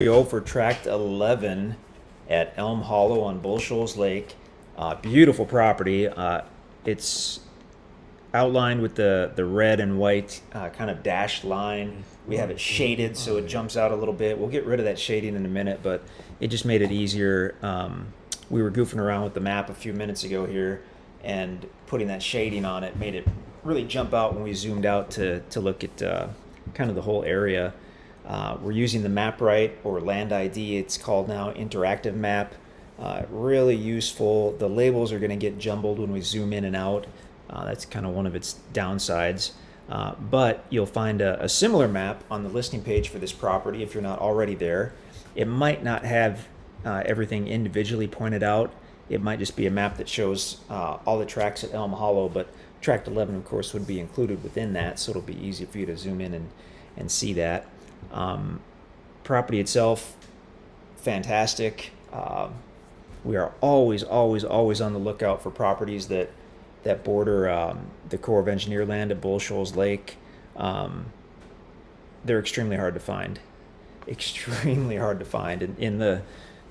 We go for Tract 11 at Elm Hollow on Bull Shoals Lake. Beautiful property. It's outlined with the red and white kind of dashed line. We have it shaded so it jumps out a little bit. We'll get rid of that shading in a minute, but it just made it easier. We were goofing around with the map a few minutes ago here, and putting that shading on it made it really jump out when we zoomed out to look at kind of the whole area. We're using the MapRight, or Land ID, it's called now, interactive map. Really useful. The labels are going to get jumbled when we zoom in and out. That's kind of one of its downsides. But you'll find a similar map on the listing page for this property if you're not already there. It might not have everything individually pointed out. It might just be a map that shows all the tracks at Elm Hollow, but Tract 11, of course, would be included within that, so it'll be easy for you to zoom in and see that. Property itself, fantastic. We are always on the lookout for properties that border the Corp of Engineers Land at Bull Shoals Lake. They're extremely hard to find. Extremely hard to find. In the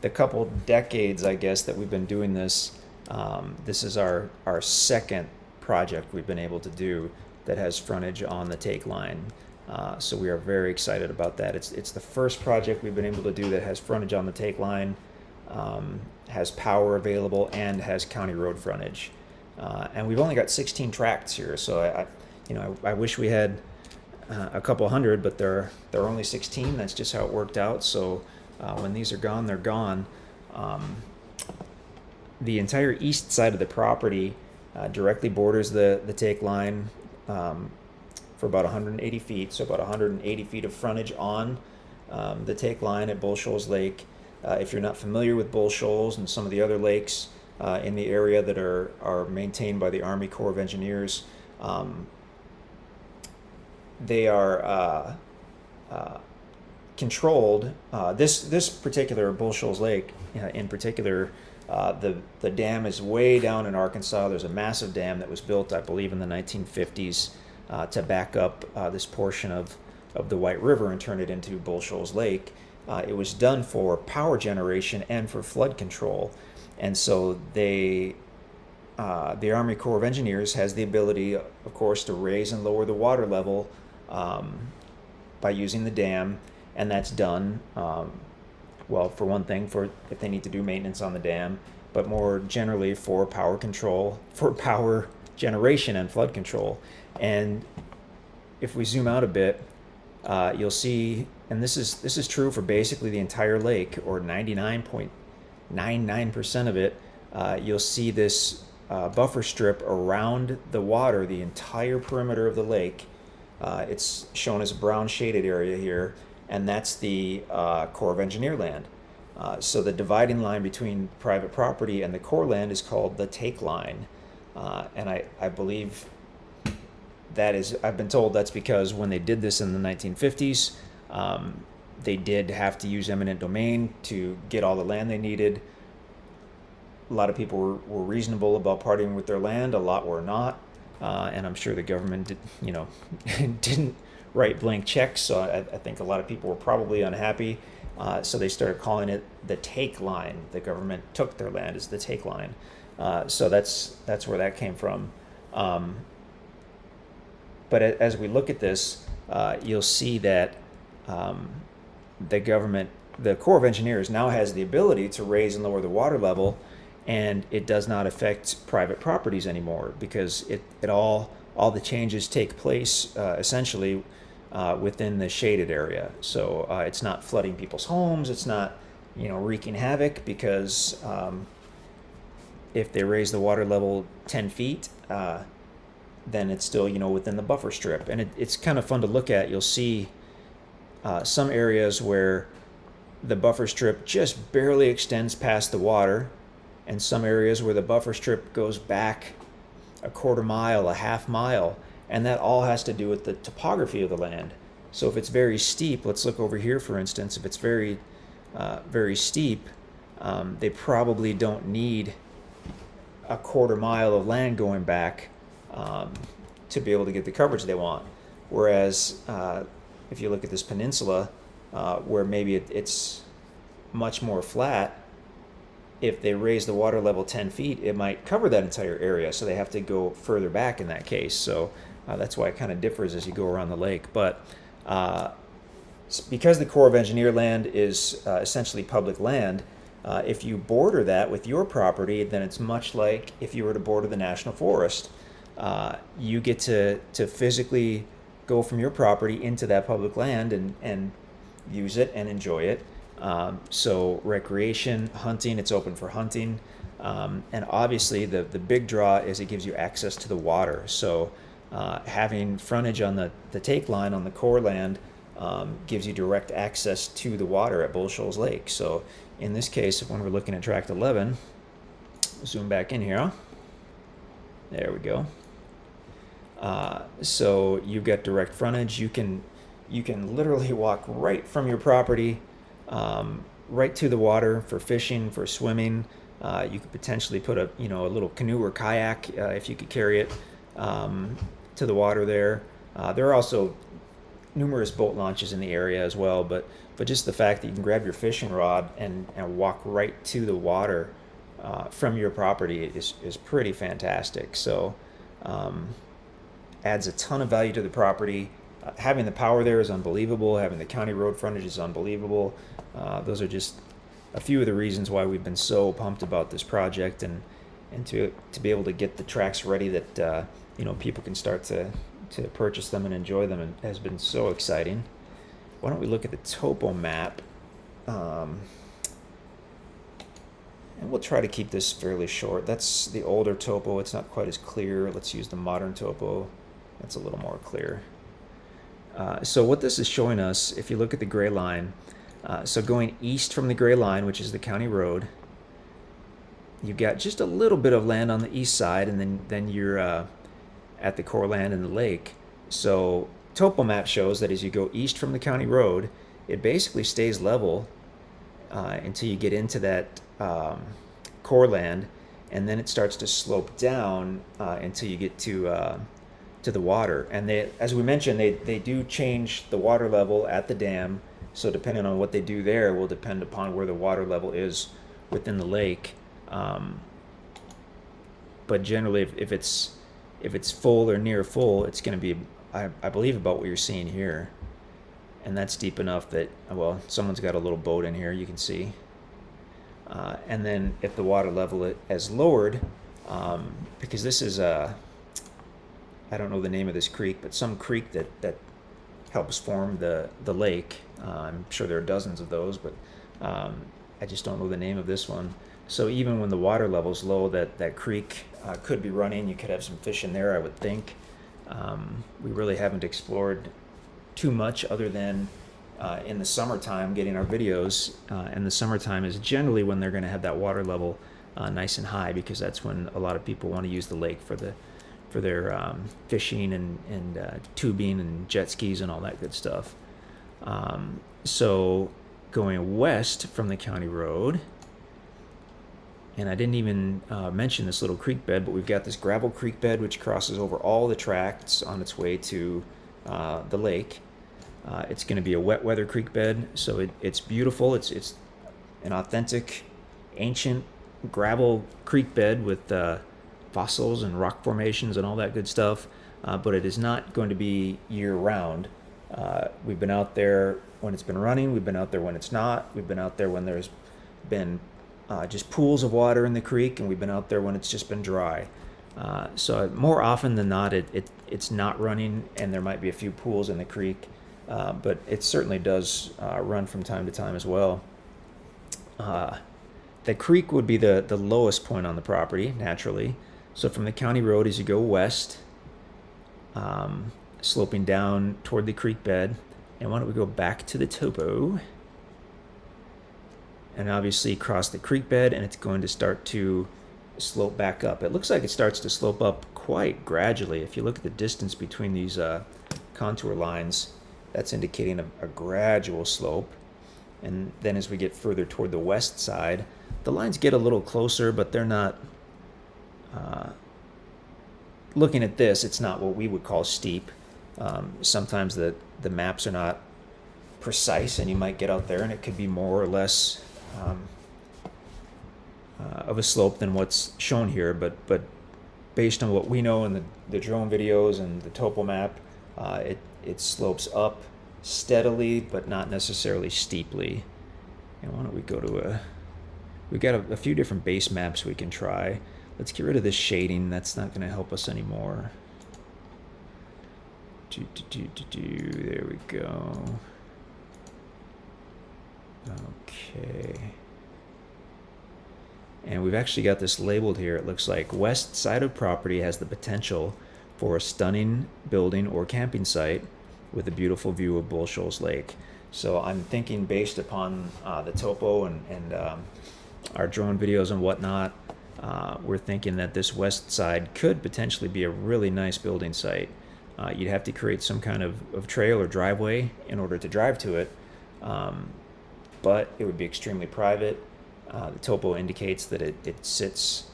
couple decades, I guess, that we've been doing this, this is our second project we've been able to do that has frontage on the take line. So we are very excited about that. It's the first project we've been able to do that has frontage on the take line, has power available, and has county road frontage. And we've only got 16 tracts here, so I wish we had a couple hundred, but there are only 16. That's just how it worked out. So when these are gone, they're gone. The entire east side of the property directly borders the take line. For about 180 feet, so about 180 feet of frontage on the take line at Bull Shoals Lake. If you're not familiar with Bull Shoals and some of the other lakes in the area that are maintained by the Army Corps of Engineers, they are controlled. This particular Bull Shoals Lake, in particular, the dam is way down in Arkansas. There's a massive dam that was built, I believe, in the 1950s. To back up this portion of the White River and turn it into Bull Shoals Lake. It was done for power generation and for flood control. And so the Army Corps of Engineers has the ability, of course, to raise and lower the water level by using the dam. And that's done, well, for one thing, for if they need to do maintenance on the dam, but more generally for power control, for power generation and flood control. And if we zoom out a bit, you'll see, and this is true for basically the entire lake, or 99.99% of it, you'll see this buffer strip around the water, the entire perimeter of the lake. It's shown as a brown shaded area here, and that's the Corps of Engineers Land. So the dividing line between private property and the Corps land is called the take line. And I believe I've been told that's because when they did this in the 1950s, they did have to use eminent domain to get all the land they needed. A lot of people were reasonable about parting with their land, a lot were not. And I'm sure the government didn't write blank checks, so I think a lot of people were probably unhappy. So they started calling it the take line. The government took their land as the take line. So that's where that came from. But as we look at this, you'll see that the government, the Corps of Engineers, now has the ability to raise and lower the water level, and it does not affect private properties anymore, because all the changes take place essentially within the shaded area. So it's not flooding people's homes. It's not wreaking havoc, because if they raise the water level 10 feet, then it's still, within the buffer strip. And it's kind of fun to look at. You'll see some areas where the buffer strip just barely extends past the water, and some areas where the buffer strip goes back a quarter mile, a half mile, and that all has to do with the topography of the land. So if it's very steep, let's look over here, for instance. If it's very steep, they probably don't need a quarter mile of land going back to be able to get the coverage they want. Whereas if you look at this peninsula, where maybe it's much more flat. If they raise the water level 10 feet, it might cover that entire area, so they have to go further back in that case. So that's why it kind of differs as you go around the lake. But because the Corp of Engineers Land is essentially public land, if you border that with your property, then it's much like if you were to border the National Forest. You get to physically go from your property into that public land and use it and enjoy it. So recreation, hunting, it's open for hunting. And obviously the big draw is it gives you access to the water. So having frontage on the take line on the core land gives you direct access to the water at Bull Shoals Lake. So in this case, when we're looking at Tract 11, zoom back in here. There we go. So you've got direct frontage. You can literally walk right from your property right to the water for fishing, for swimming. You could potentially put a little canoe or kayak if you could carry it to the water there. There are also numerous boat launches in the area as well, but just the fact that you can grab your fishing rod and walk right to the water from your property is pretty fantastic. So adds a ton of value to the property. Having the power there is unbelievable. Having the county road frontage is unbelievable. Those are just a few of the reasons why we've been so pumped about this project, and to be able to get the tracks ready that people can start to purchase them and enjoy them, and has been so exciting. Why don't we look at the topo map? And we'll try to keep this fairly short. That's the older topo. It's not quite as clear. Let's use the modern topo. That's a little more clear. So what this is showing us, if you look at the gray line, so going east from the gray line, which is the county road, you've got just a little bit of land on the east side, and then you're at the core land in the lake. So topo map shows that as you go east from the county road, it basically stays level until you get into that core land, and then it starts to slope down until you get to the water. And they, as we mentioned, they do change the water level at the dam. So depending on what they do there will depend upon where the water level is within the lake. But generally, if it's full or near full, it's going to be, I believe, about what you're seeing here. And that's deep enough that, well, someone's got a little boat in here, you can see. And then if the water level has lowered, because this is I don't know the name of this creek, but some creek that helps form the lake. I'm sure there are dozens of those, but I just don't know the name of this one. So even when the water level's low, that creek could be running. You could have some fish in there, I would think. We really haven't explored too much other than in the summertime getting our videos. And the summertime is generally when they're going to have that water level nice and high, because that's when a lot of people want to use the lake for their fishing and tubing and jet skis and all that good stuff. So going west from the county road, and I didn't even mention this little creek bed, but we've got this gravel creek bed which crosses over all the tracts on its way to the lake. It's going to be a wet weather creek bed, so it's beautiful. It's an authentic, ancient gravel creek bed with fossils and rock formations and all that good stuff, but it is not going to be year-round. We've been out there when it's been running. We've been out there when it's not. We've been out there when there's been just pools of water in the creek, and we've been out there when it's just been dry. So more often than not, it's not running, and there might be a few pools in the creek, but it certainly does run from time to time as well. The creek would be the lowest point on the property, naturally. So from the county road, as you go west, sloping down toward the creek bed, and why don't we go back to the topo, and obviously cross the creek bed, and it's going to start to slope back up. It looks like it starts to slope up quite gradually. If you look at the distance between these contour lines, that's indicating a gradual slope. And then as we get further toward the west side, the lines get a little closer, but they're not, looking at this, it's not what we would call steep. Sometimes the maps are not precise, and you might get out there and it could be more or less of a slope than what's shown here, but based on what we know in the drone videos and the topo map, it slopes up steadily but not necessarily steeply. And why don't we go to we've got a few different base maps we can try. Let's get rid of this shading. That's not going to help us anymore. There we go. Okay. And we've actually got this labeled here. It looks like west side of property has the potential for a stunning building or camping site with a beautiful view of Bull Shoals Lake. So I'm thinking, based upon the topo and our drone videos and whatnot, we're thinking that this west side could potentially be a really nice building site. You'd have to create some kind of trail or driveway in order to drive to it, but it would be extremely private. The topo indicates that it sits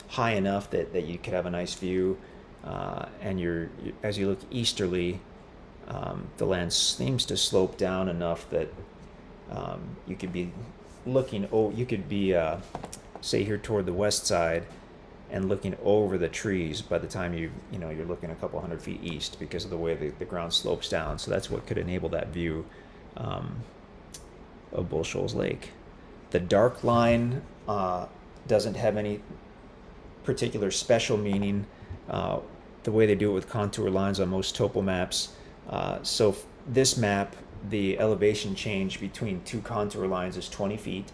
high enough that you could have a nice view, and as you look easterly, the land seems to slope down enough that you could be looking. You could be say here toward the west side and looking over the trees by the time you're looking a couple hundred feet east, because of the way the ground slopes down. So that's what could enable that view of Bull Shoals Lake. The dark line doesn't have any particular special meaning. The way they do it with contour lines on most topo maps. So this map, the elevation change between two contour lines is 20 feet.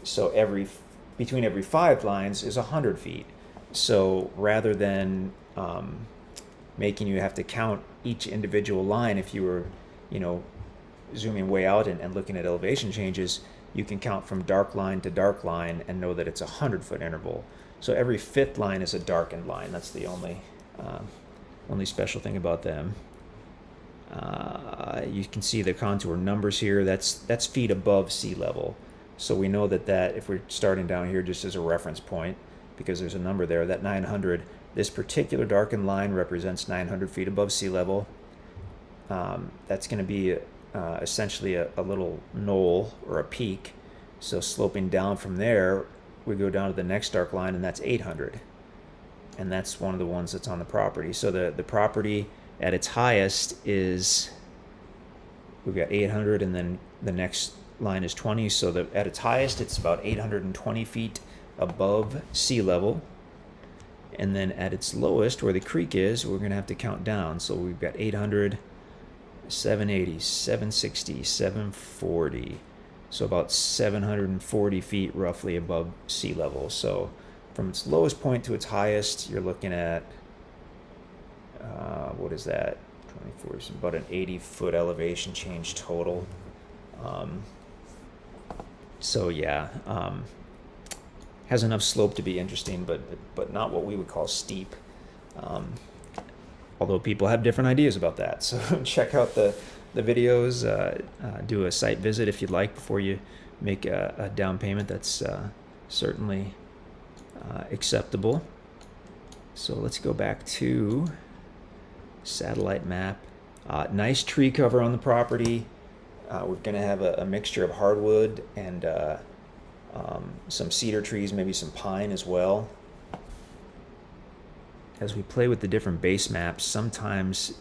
So between every 5 lines is 100 feet. So rather than making you have to count each individual line, if you were, zooming way out and looking at elevation changes, you can count from dark line to dark line and know that it's a 100-foot interval. So every 5th line is a darkened line. That's the only special thing about them. You can see the contour numbers here. That's feet above sea level. So we know that if we're starting down here just as a reference point, because there's a number there, that 900, this particular darkened line represents 900 feet above sea level. That's going to be essentially a little knoll or a peak. So sloping down from there, we go down to the next dark line, and that's 800. And that's one of the ones that's on the property. So the property at its highest we've got 800, and then the next line is 20. So at its highest, it's about 820 feet above sea level. And then at its lowest, where the creek is, we're going to have to count down. So we've got 800, 780, 760, 740. So about 740 feet roughly above sea level. So from its lowest point to its highest, you're looking at, what is that? 24, so about an 80-foot elevation change total. So yeah, has enough slope to be interesting, but not what we would call steep. Although people have different ideas about that. So check out the videos, do a site visit if you'd like before you make a down payment. That's certainly acceptable. So let's go back to satellite map. Nice tree cover on the property. We're going to have a mixture of hardwood and some cedar trees, maybe some pine as well. As we play with the different base maps, sometimes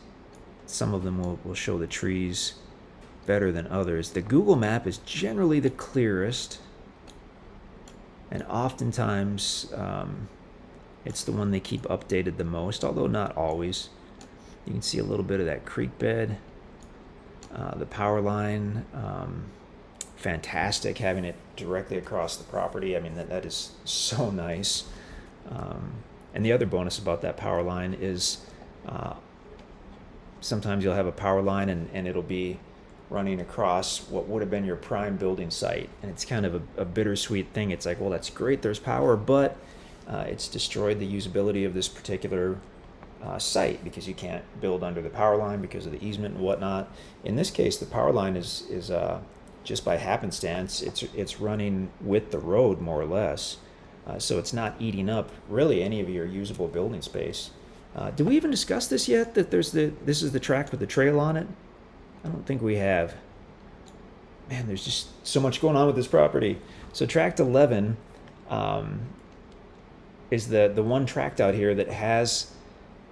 some of them will show the trees better than others. The Google map is generally the clearest, and oftentimes it's the one they keep updated the most, although not always. You can see a little bit of that creek bed. The power line, fantastic, having it directly across the property. I mean, that is so nice. And the other bonus about that power line is sometimes you'll have a power line and it'll be running across what would have been your prime building site. And it's kind of a bittersweet thing. It's like, well, that's great, there's power, but it's destroyed the usability of this particular site because you can't build under the power line because of the easement and whatnot. In this case, the power line is just by happenstance, it's running with the road more or less. So it's not eating up really any of your usable building space. Did we even discuss this yet? That this is the tract with the trail on it? I don't think we have. Man, there's just so much going on with this property. So Tract 11 is the one tract out here that has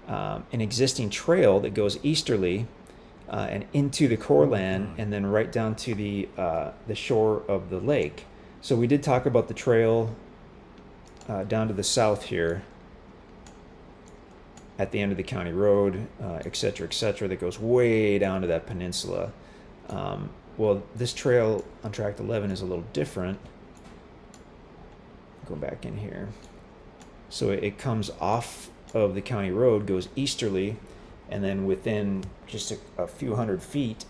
an existing trail that goes easterly and into the core land, and then right down to the shore of the lake. So we did talk about the trail down to the south here at the end of the county road, et cetera, that goes way down to that peninsula. Well, this trail on Tract 11 is a little different. Go back in here. So it comes off of the county road, goes easterly, and then within just a few hundred feet,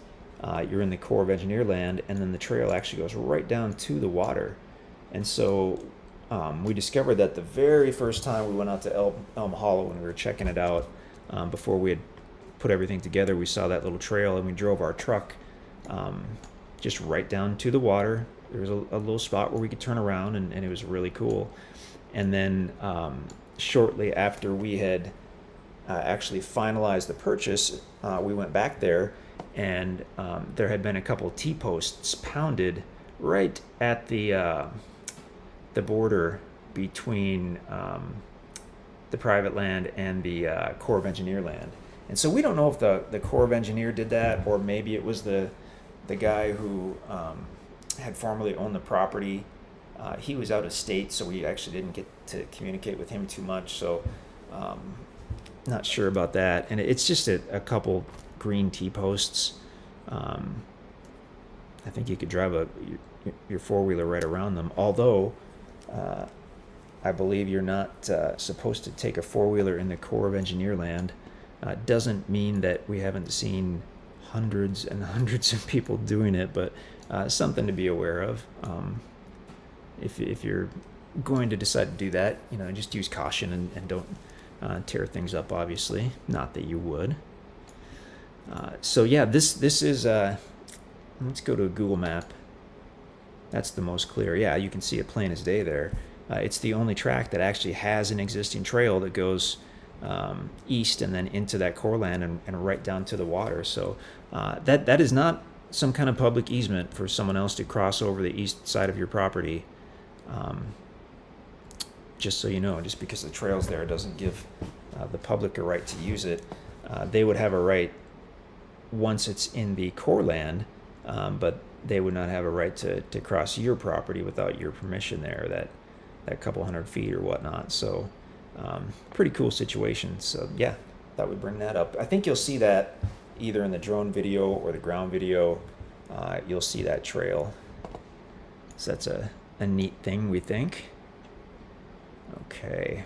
you're in the Corp of Engineers Land, and then the trail actually goes right down to the water. And so we discovered that the very first time we went out to Elm Hollow when we were checking it out, before we had put everything together, we saw that little trail, and we drove our truck just right down to the water. There was a little spot where we could turn around, and it was really cool. And then shortly after we had actually finalized the purchase, we went back there, and there had been a couple of T-posts pounded right at the border between the private land and the Corp of Engineers Land. And so we don't know if the Corp of Engineers did that, or maybe it was the guy who had formerly owned the property. He was out of state, so we actually didn't get to communicate with him too much. So not sure about that. And it's just a couple green T-posts. I think you could drive your four-wheeler right around them. Although I believe you're not supposed to take a four-wheeler in the Corp of Engineers Land. Doesn't mean that we haven't seen hundreds and hundreds of people doing it, but something to be aware of. If you're going to decide to do that, just use caution and don't tear things up, obviously. Not that you would. So yeah, this is, let's go to a Google map. That's the most clear. Yeah, you can see it plain as day there. It's the only tract that actually has an existing trail that goes east and then into that core land and right down to the water. So that is not some kind of public easement for someone else to cross over the east side of your property. Just so you know, just because the trail's there doesn't give the public a right to use it. They would have a right once it's in the core land, but they would not have a right to cross your property without your permission there, that couple hundred feet or whatnot. So pretty cool situation. So yeah, thought we'd bring that up. I think you'll see that either in the drone video or the ground video. You'll see that trail. So that's a neat thing, we think. Okay.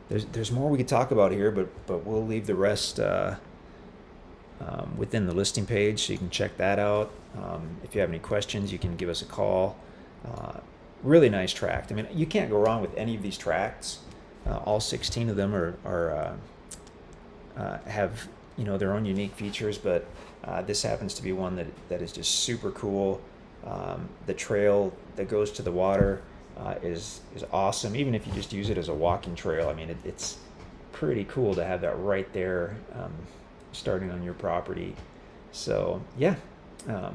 There's more we could talk about here, but we'll leave the rest within the listing page, so you can check that out. If you have any questions, you can give us a call. Really nice tract. I mean, you can't go wrong with any of these tracts. All 16 of them have their own unique features, but this happens to be one that is just super cool. The trail that goes to the water is awesome. Even if you just use it as a walking trail, I mean, it's pretty cool to have that right there, starting on your property. So yeah, I'm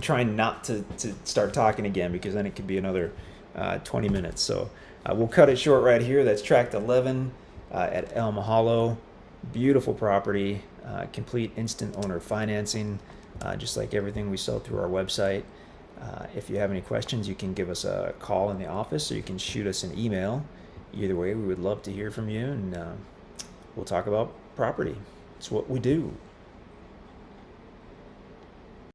trying not to start talking again, because then it could be another 20 minutes. So we'll cut it short right here. That's Tract 11 at Elm Hollow. Beautiful property, complete instant owner financing, just like everything we sell through our website. If you have any questions, you can give us a call in the office, or you can shoot us an email. Either way, we would love to hear from you, and we'll talk about property. It's what we do.